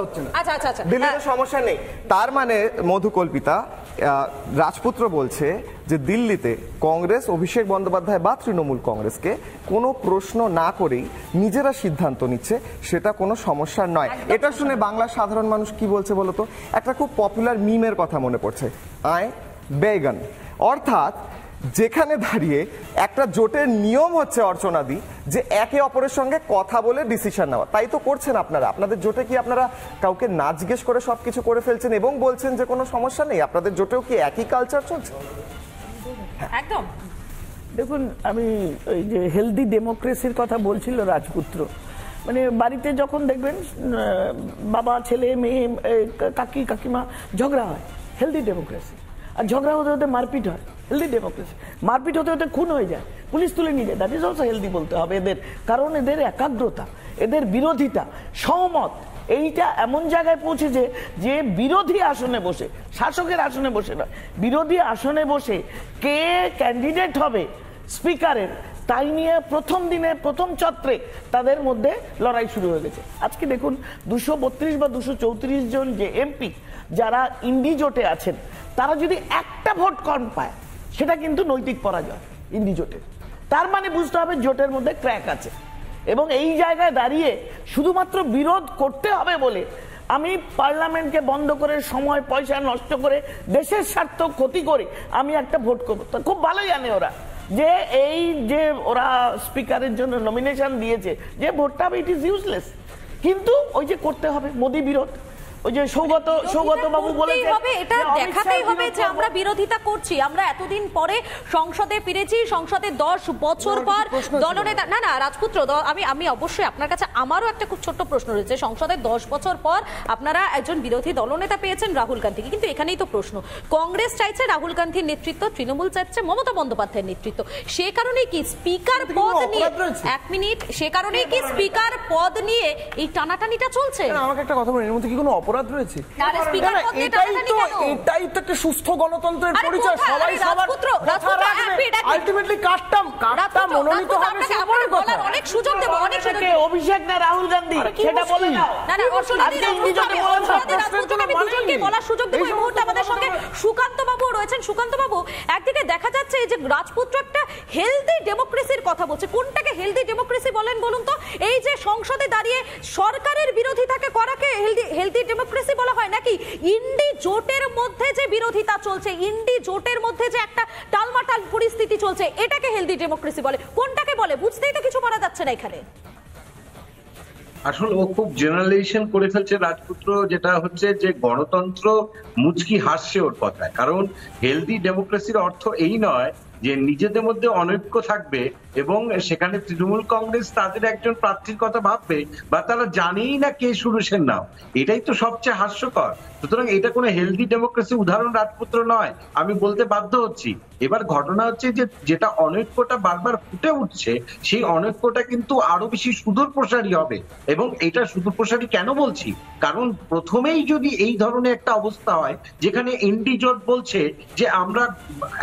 হচ্ছে না। আচ্ছা আচ্ছা আচ্ছা, দিল্লিতে সমস্যা নেই, তার মানে মধুকল্পিতা রাজপুত্র বলছে যে দিল্লিতে কংগ্রেস অভিষেক বন্দ্যোপাধ্যায় বা তৃণমূল কংগ্রেসকে কোনো প্রশ্ন না করেই নিজেরা সিদ্ধান্ত নিচ্ছে, সেটা কোনো সমস্যা নয়। এটা শুনে বাংলার সাধারণ মানুষ কি বলছে বলতো? একটা খুব পপুলার মিমের কথা মনে পড়ছে, আয় বেগন। অর্থাৎ যেখানে দাঁড়িয়ে একটা জোটের নিয়ম হচ্ছে অর্চনাদি যে একে অপরের সঙ্গে কথা বলে ডিসিশন নেওয়া, তাই তো করছেন আপনারা। আপনাদের জোটে কি আপনারা কাউকে না জিজ্ঞেস করে সবকিছু করে ফেলছেন এবং বলছেন যে কোনো সমস্যা নেই? আপনাদের জোটেও কি একই কালচার চলছে? একদম। দেখুন, আমি ওই যে হেলদি ডেমোক্রেসির কথা বলছিল রাজপুত্র, মানে বাড়িতে যখন দেখবেন বাবা ছেলে মেয়ে কাকি কাকিমা ঝগড়া হয়, হেলদি ডেমোক্রেসি। আর ঝগড়া হতে হতে মারপিট হয়, হেলদি ডেমোক্রেসি। মারপিট হতে হতে খুন হয়ে যায়, পুলিশ তুলে নিয়ে যায়, দ্যাট ইজ অলসো হেলদি বলতে হবে এদের। কারণ এদের একাগ্রতা, এদের বিরোধিতা, সহমত, এইটা এমন জায়গায় পৌঁছেছে যে বিরোধী আসনে বসে, শাসকের আসনে বসে নয়, বিরোধী আসনে বসে কে ক্যান্ডিডেট হবে স্পিকারের, তাই নিয়ে প্রথম দিনে প্রথম চত্রে তাদের মধ্যে লড়াই শুরু হয়ে গেছে। আজকে দেখুন 232 বা 234 জন যে এমপি যারা ইন্ডি জোটে আছেন, তারা যদি একটা ভোট কম পায় সেটা কিন্তু নৈতিক পরাজয় ইন্ডি জোটে। তার মানে বুঝতে হবে জোটের মধ্যে ক্র্যাক আছে। এবং এই জায়গায় দাঁড়িয়ে শুধুমাত্র বিরোধ করতে হবে বলে আমি পার্লামেন্টকে বন্ধ করে সময় পয়সা নষ্ট করে দেশের স্বার্থ ক্ষতি করে আমি একটা ভোট করবো, তা খুব ভালোই জানে ওরা যে এই যে ওরা স্পিকারের জন্য নমিনেশন দিয়েছে, যে ভোটটা হবে ইট ইজ ইউজলেস। কিন্তু ওই যে করতে হবে মোদি বিরোধ, ওই যে সৌগত বাবু বলেছেন এটা দেখাতেই হবে যে আমরা বিরোধিতা করছি। আমরা এতদিন পরে সংসদে ফিরেছি, সংসদে 10 বছর পর দলনেতা না রাজপুত্র, আমি অবশ্যই আপনার কাছে আমারও একটা খুব ছোট্ট প্রশ্ন রয়েছে। সংসদে 10 বছর পর আপনারা একজন বিরোধী দলনেতা পেয়েছেন রাহুল গান্ধীকে, কিন্তু এখানেই তো প্রশ্ন, কংগ্রেস চাইছে রাহুল গান্ধীর নেতৃত্ব, তৃণমূল চাইছে মমতা বন্দ্যোপাধ্যায়ের নেতৃত্ব। সে কারণেই কি স্পিকার পদ নিয়ে, এক মিনিট, সে কারণেই কি স্পিকার পদ নিয়ে এই টানাটানিটা চলছে? আমাকে একটা কথা বলেন, এর মধ্যে কি কোনো অপরাধ রয়েছে? এটাই তো একটা সুস্থ গণতন্ত্রের পরিচয়। সবাই সবার কথা রাখবে, আলটিমেটলি কাটটা মনোনীত হবে। আমার বলার অনেক সুযোগ দেব, অনেক সুযোগ দেব। অভিষেক না রাহুল গান্ধী সেটা বলে নাও। না দুজনকে বলার সুযোগ দেব। এই মুহূর্তে আমাদের সঙ্গে সুকান্ত বাবু রয়েছেন। সুকান্ত বাবু, একদিকে দেখা যাচ্ছে এই যে রাজপুত্র একটা হেলদি ডেমোক্রেসির কথা বলছে, কোনটাকে হেলদি ডেমোক্রেসি বলেন বলুন তো? এই যে সংসদে দাঁড়িয়ে সরকারের বিরোধিতাকে করাকে হেলদি ডেমোক্রেসি বলা হয়, নাকি ইন্ডি জোটের মধ্যে যে বিরোধিতা চলছে, ইন্ডি জোটের মধ্যে যে একটা টালমাটাল পরিস্থিতি চলছে, এটাকে হেলদি ডেমোক্রেসি বলে? কোনটাকে বলে বুঝতেই তো কিছু বলা যাচ্ছে না এখানে। আসলে ও খুব জেনারেলাইজেশন করে ফেলছে রাজপুত্র, যেটা হচ্ছে যে গণতন্ত্র মুচকি হাসছে ওর কথায়। কারণ হেলদি ডেমোক্রেসির অর্থ এই নয় যে নিজেদের মধ্যে অনৈক্য থাকবে এবং সেখানে তৃণমূল কংগ্রেস তাদের একজন প্রার্থীর কথা ভাববে বা তারা জানেই না কে সুরেশের নাম। এটাই তো সবচেয়ে হাস্যকর। সুতরাং এটা কোনো হেলদি ডেমোক্রেসি উদাহরণ রাজপুত্র নয়, আমি বলতে বাধ্য হচ্ছি। এবার ঘটনা হচ্ছে যে যেটা অনৈক্যটা বারবার ফুটে উঠছে, সেই অনৈক্যটা কিন্তু আরো বেশি সুদূর প্রসারী হবে। এবং এটা সুদূর প্রসারী কেন বলছি? কারণ প্রথমেই যদি এই ধরনের একটা অবস্থা হয় যেখানে এনডি জোট বলছে যে আমরা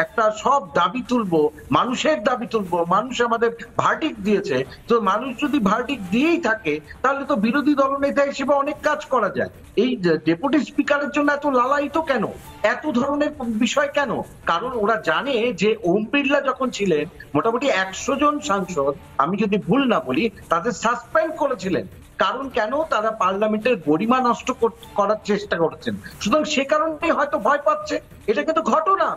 একটা সব দাবি তুলবো, মানুষের দাবি তুলবো, মানুষ আমাদের ভার্ডিক্ট দিয়েছে, তো মানুষ যদি ভার্ডিক্ট দিয়েই থাকে তাহলে তো বিরোধী দলনেতা হিসেবে অনেক কাজ করা যায়। এই ডেপুটি স্পিকারের জন্য এত লালায়িত কেন, এত ধরনের বিষয় কেন? কারণ ওরা জানে যে ওম বিড়লা যখন ছিলেন মোটামুটি 100 জন সাংসদ, আমি যদি ভুল না বলি, তাদের সাসপেন্ড করেছিলেন। কারণ কেন? তারা পার্লামেন্টের গরিমা নষ্ট করার চেষ্টা করছেন। সুতরাং সে কারণে হয়তো ভয় পাচ্ছে। এটা কিন্তু ঘটনা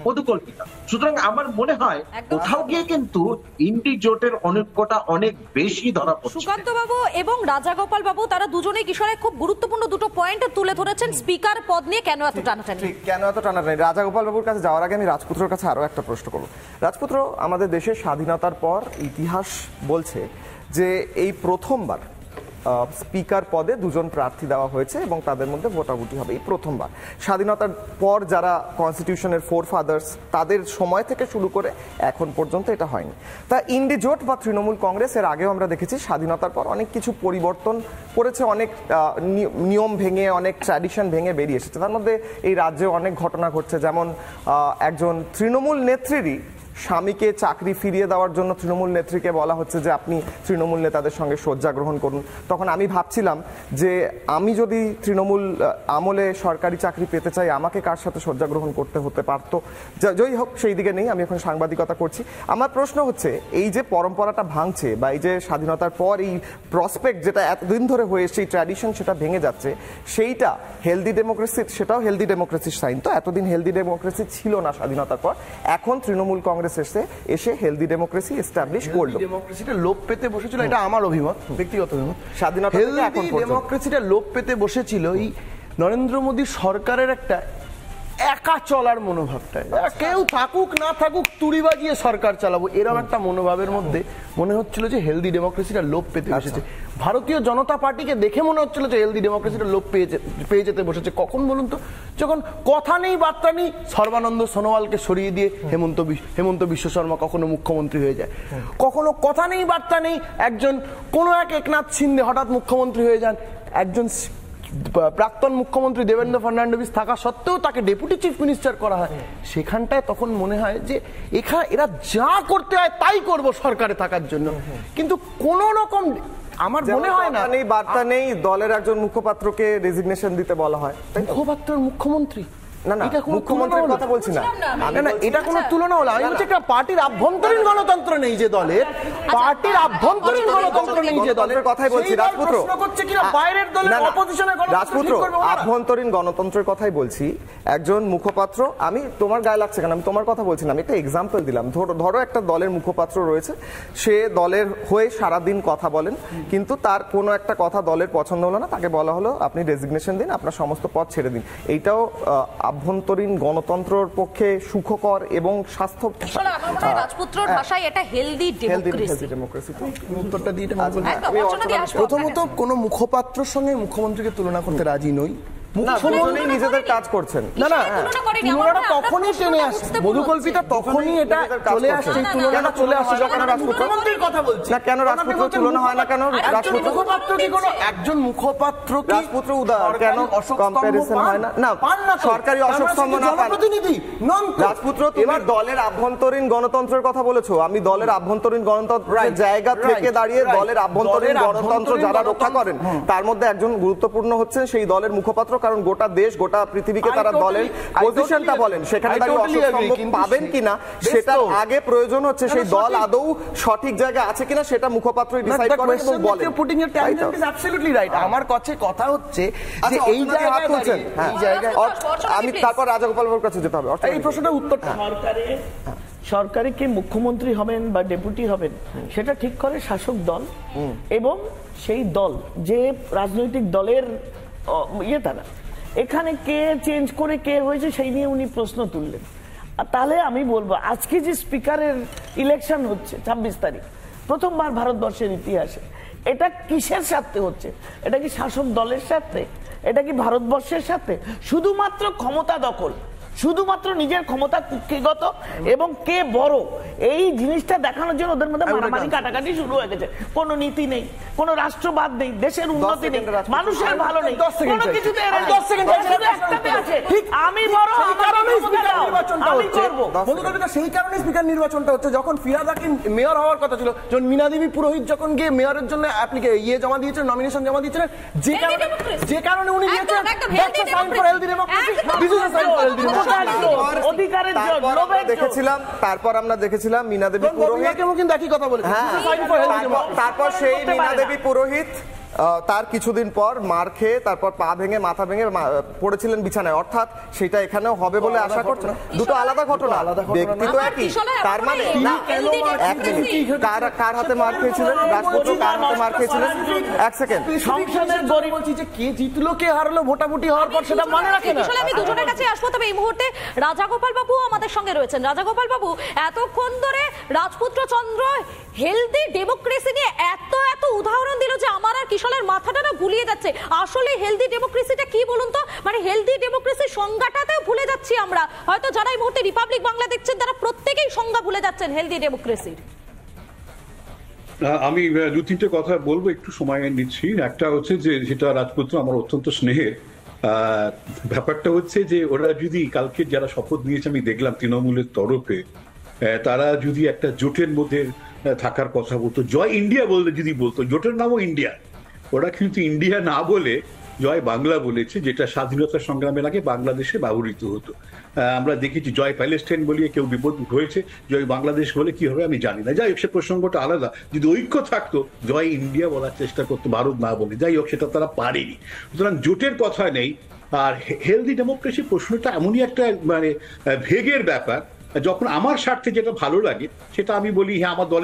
মধুকল্পিতা। সুতরাং আমার মনে হয় কোথাও গিয়ে কিন্তু ইন্ডি জোটের অনৈক্যটা অনেক বেশি ধরা পড়ছে। সুকান্ত বাবু এবং রাজাগোপাল বাবু তারা দুজনেই কিশোরে খুব গুরুত্বপূর্ণ দুটো পয়েন্ট তুলে ধরেছেন স্পিকার পদ নিয়ে কেন এত টানাটানি। কেন এত টানাটানি? রাজাগোপাল বাবুর কাছে যাওয়ার আগে আমি রাজপুত্রের কাছে আরো একটা প্রশ্ন করব। রাজপুত্র, আমাদের দেশের স্বাধীনতার পর ইতিহাস বলছে যে এই প্রথমবার স্পিকার পদে দুজন প্রার্থী দেওয়া হয়েছে এবং তাদের মধ্যে ভোটাভুটি হবে, এই প্রথমবার। স্বাধীনতার পর যারা কনস্টিটিউশনের ফোর ফাদার্স, তাদের সময় থেকে শুরু করে এখন পর্যন্ত এটা হয়নি। তা ইন্ডি জোট বা তৃণমূল কংগ্রেস এর আগেও আমরা দেখেছি স্বাধীনতার পর অনেক কিছু পরিবর্তন করেছে, অনেক নিয়ম ভেঙে, অনেক ট্র্যাডিশন ভেঙে বেরিয়ে এসেছে। তার মধ্যে এই রাজ্যে অনেক ঘটনা ঘটছে, যেমন একজন তৃণমূল নেত্রীরই স্বামীকে চাকরি ফিরিয়ে দেওয়ার জন্য তৃণমূল নেত্রীকে বলা হচ্ছে যে আপনি তৃণমূল নেতাদের সঙ্গে শয্যা গ্রহণ করুন, তখন আমি ভাবছিলাম যে আমি যদি তৃণমূল আমলে সরকারি চাকরি পেতে চাই আমাকে কার সাথে শয্যা গ্রহণ করতে হতে পারতো। যাই হোক, সেই দিকে নেই, আমি এখন সাংবাদিকতা করছি। আমার প্রশ্ন হচ্ছে এই যে পরম্পরাটা ভাঙছে বা এই যে স্বাধীনতার পর এই প্রসপেক্ট যেটা এতদিন ধরে হয়ে এসছে, ট্র্যাডিশন সেটা ভেঙে যাচ্ছে, সেইটা হেলদি ডেমোক্রেসি, সেটাও হেলদি ডেমোক্রেসির সাইন। তো এতদিন হেলদি ডেমোক্রেসি ছিল না স্বাধীনতার পর, এখন তৃণমূল কংগ্রেস এসে হেলদি ডেমোক্রেসি এস্টাবলিশ করলো। ডেমোক্রেসিটা লোপ পেতে বসেছিল, এটা আমার অভিমত, ব্যক্তিগত অভিমত। স্বাধীনতা হেলদি ডেমোক্রেসিটা লোপ পেতে বসেছিল এই নরেন্দ্র মোদী সরকারের একটা একা চলার মনোভাবটা, কেউ থাকুক না থাকুক তুড়ি বাজিয়ে সরকার চালাবো, এরকম একটা মনোভাবের মধ্যে মনে হচ্ছিল যে হেলদি ডেমোক্রেসিটা লোপ পেতে বসেছে। ভারতীয় জনতা পার্টিকে দেখে মনে হচ্ছিল যে হেলদি ডেমোক্রেসিটা লোপ পেয়ে যেতে বসেছে। কখন বলুন তো? যখন কথা নেই বার্তা নেই, সর্বানন্দ সোনোয়ালকে সরিয়ে দিয়ে হেমন্ত বিশ্ব শর্মা কখনো মুখ্যমন্ত্রী হয়ে যায়, কখনো কথা নেই বার্তা নেই একজন কোনো একনাথ শিন্দে হঠাৎ মুখ্যমন্ত্রী হয়ে যান, একজন প্রাক্তন মুখ্যমন্ত্রী দেবেন্দ্র ফর্নান্ডিস থাকা সত্ত্বেও তাকে ডেপুটি চিফ মিনিস্টার করা হয়। সেখানটায় তখন মনে হয় যে এরা যা করতে হয় তাই করব সরকারে থাকার জন্য, কিন্তু কোন রকম আমার মনে হয় না বার্তা নেই। দলের একজন মুখপাত্রকে রেজিগনেশন দিতে বলা হয়, মুখপাত্র মুখ্যমন্ত্রী। না না, মুখ্যমন্ত্রীর কথা বলছি না, এটা কোনো তুলনা হলো। আমি বলছি একটা পার্টির আভ্যন্তরীণ গণতন্ত্র নেই যে দলের, পার্টির আভ্যন্তরীণ গণতন্ত্র নেই যে দলের কথাই বলছি। রাজপুত্র বাইরের দলের অপোজিশনের রাজপুত্র আভ্যন্তরীণ গণতন্ত্রের কথাই বলছি। একজন মুখপাত্র, আমি তোমার গায়ে লাগছে কেন, আমি তোমার কথা বলছি না, আমি একটা এক্সাম্পল দিলাম। ধরো একটা দলের মুখপাত্র রয়েছে, সে দলের হয়ে সারাদিন কথা বলেন, কিন্তু তার কোনো একটা কথা দলের পছন্দ হলো না, তাকে বলা হলো আপনি রেজিগনেশন দিন, আপনার সমস্ত পদ ছেড়ে দিন। এইটাও আভ্যন্তরীণ গণতন্ত্রের পক্ষে সুখকর এবং স্বাস্থ্য। রাজপুত্রর ভাষায় এটা হেলদি ডেমোক্রেসি। উত্তরটা দিয়ে প্রথমত কোন মুখপাত্রের সঙ্গে মুখ্যমন্ত্রীকে তুলনা করতে রাজি নই। নিজেদের কাজ করছেন না না, তুলনাটা তখনই টেনে আসছে, মধুকল্পিতা তখনই এটা চলে আসছে, তুলনাটা চলে আসছে যখন মুখ্যমন্ত্রীর কথা বলছি না। কেন রাজপুত্র তুলনা হয় না? কেন রাজপুত্র মুখপাত্র কি কোনো একজন মুখপাত্র কি রাজপুত্র কেন কম্পারিজন হয় না? না, সরকারি অশোক স্তম্ভ না, জনপ্রতিনিধি নন। রাজপুত্র, তুমি দলের আভ্যন্তরীণ গণতন্ত্রের কথা বলেছো, আমি দলের আভ্যন্তরীণ গণতন্ত্রের জায়গা থেকে দাঁড়িয়ে দলের আভ্যন্তরীণ গণতন্ত্র যারা রক্ষা করেন তার মধ্যে একজন গুরুত্বপূর্ণ হচ্ছেন সেই দলের মুখপাত্র, কারণ গোটা দেশ গোটা পৃথিবীকে তারা দলের পজিশনটা বলেন, সেখানে পাবেন কিনা সেটা আগে প্রয়োজন হচ্ছে সেই দল আদৌ সঠিক জায়গায় আছে কিনা সেটা মুখপাত্রই ডিসাইড করেন এবং বলেন। Putting your tangent is absolutely right. আমার কাছে কথা হচ্ছে যে এই জায়গায় আমি তারপর রাজাগোপাল বাবুর কাছে যেতে হবে, এই প্রশ্নটার উত্তরটা সরকারে কে মুখ্যমন্ত্রী হবেন বা ডেপুটি হবেন সেটা ঠিক করে শাসক দল, এবং সেই দল যে রাজনৈতিক দলের ইয়েটা না, এখানে কে চেঞ্জ করে কে হয়েছে সেই নিয়ে উনি প্রশ্ন তুললেন। তাহলে আমি বলবো আজকে যে স্পিকারের ইলেকশন হচ্ছে 26 তারিখ, প্রথমবার ভারতবর্ষের ইতিহাসে, এটা কিসের স্বার্থে হচ্ছে? এটা কি শাসক দলের স্বার্থে? এটা কি ভারতবর্ষের সাথে? শুধুমাত্র ক্ষমতা দখল, শুধুমাত্র নিজের ক্ষমতা কুক্ষিগত এবং কে বড় এই জিনিসটা দেখানোর জন্য ওদের মধ্যে মারামারি কাটাকাটি শুরু হয়ে গেছে। কোনো নীতি নেই, কোনো রাষ্ট্রবাদ নেই, দেশের উন্নতি নেই, মানুষের ভালো নেই, কোনো কিছুতে আমি বড়, আমি করব। সেই কারণে স্পিকার নির্বাচনটা হচ্ছে। যখন ফিরহাদ হাকিম মেয়র হওয়ার কথা ছিল, যখন মীনা দেবী পুরোহিত যখন গিয়ে মেয়রের জন্য জমা দিয়েছিলেন, নমিনেশন জমা দিয়েছিলেন, যে কারণে উনি দিয়েছেন তারপর আমরা দেখেছিলাম মীনা দেবী পুরোহিত কিন্তু একই কথা বলেছেন। তারপর সেই মীনা দেবী পুরোহিত তার কিছুদিন পর মার খেয়ে তারপর পা ভেঙে মাথা ভেঙে পড়েছিলেন বিছানায়, অর্থাৎ সেটা এখানেও হবে বলে আশা করছেন। দুটো আলাদা ঘটনা, ব্যক্তি তো একই, তার মানে কার হাতে মার খেয়েছিলেন রাজপুত্র, কার হাতে মার খেয়েছিলেন? এক সেকেন্ড, সংসদের গরিব বলছি যে কে জিতলো কে হারলো ভোটাভুটি হওয়ার পর সেটা মনে রাখে না। আমি দুজনের কাছে আসবো, তবে এই মুহূর্তে রাজাগোপাল বাবু আমাদের সঙ্গে রয়েছেন। রাজাগোপাল বাবু, এতক্ষণ ধরে রাজপুত্র চন্দ্র হেলদি ডেমোক্রেসি নিয়ে এত উদাহরণ দিল যে আমার আর কিশোরের মাথাটা না গুলিয়ে যাচ্ছে। আসলে হেলদি ডেমোক্রেসিটা কি বলুন তো? মানে হেলদি ডেমোক্রেসির সংজ্ঞাটাতেও ভুলে যাচ্ছি আমরা। হয়তো যারা এই মুহূর্তে রিপাবলিক বাংলা দেখছেন তারা প্রত্যেকেই সংজ্ঞা ভুলে যাচ্ছেন হেলদি ডেমোক্রেসির। আমি দু তিনটে কথা বলবো, একটু সময় নিচ্ছি। একটা হচ্ছে যে যেটা রাজপুত্র আমার অত্যন্ত স্নেহের, ব্যাপারটা হচ্ছে যে ওরা যদি কালকে যারা শপথ নিয়েছে আমি দেখলাম তৃণমূলের তরফে, তারা যদি একটা জোটের মধ্যে থাকার কথা বলতো, জয় ইন্ডিয়া বলতে যদি বলতো, জোটের নামও ইন্ডিয়া, ওরা কিন্তু ইন্ডিয়া না বলে জয় বাংলা বলেছে, যেটা স্বাধীনতা সংগ্রামের আগে বাংলাদেশে ব্যবহৃত হতো। আমরা দেখেছি জয় প্যালেস্টাইন বলিয়ে কেউ বিপদ হয়েছে, জয় বাংলাদেশ বলে কি হবে আমি জানি না। যাই হোক, সে প্রসঙ্গটা আলাদা। যদি ঐক্য থাকতো জয় ইন্ডিয়া বলার চেষ্টা করতো, ভারত না বলে। যাই হোক, সেটা তারা পারেনি। সুতরাং জোটের কথা নেই। আর হেলদি ডেমোক্রেসি প্রশ্নটা এমনই একটা মানে ভেগের ব্যাপার, যখন আমার স্বার্থে যেটা ভালো লাগে সেটা আমি বলি হ্যাঁ আমার দলের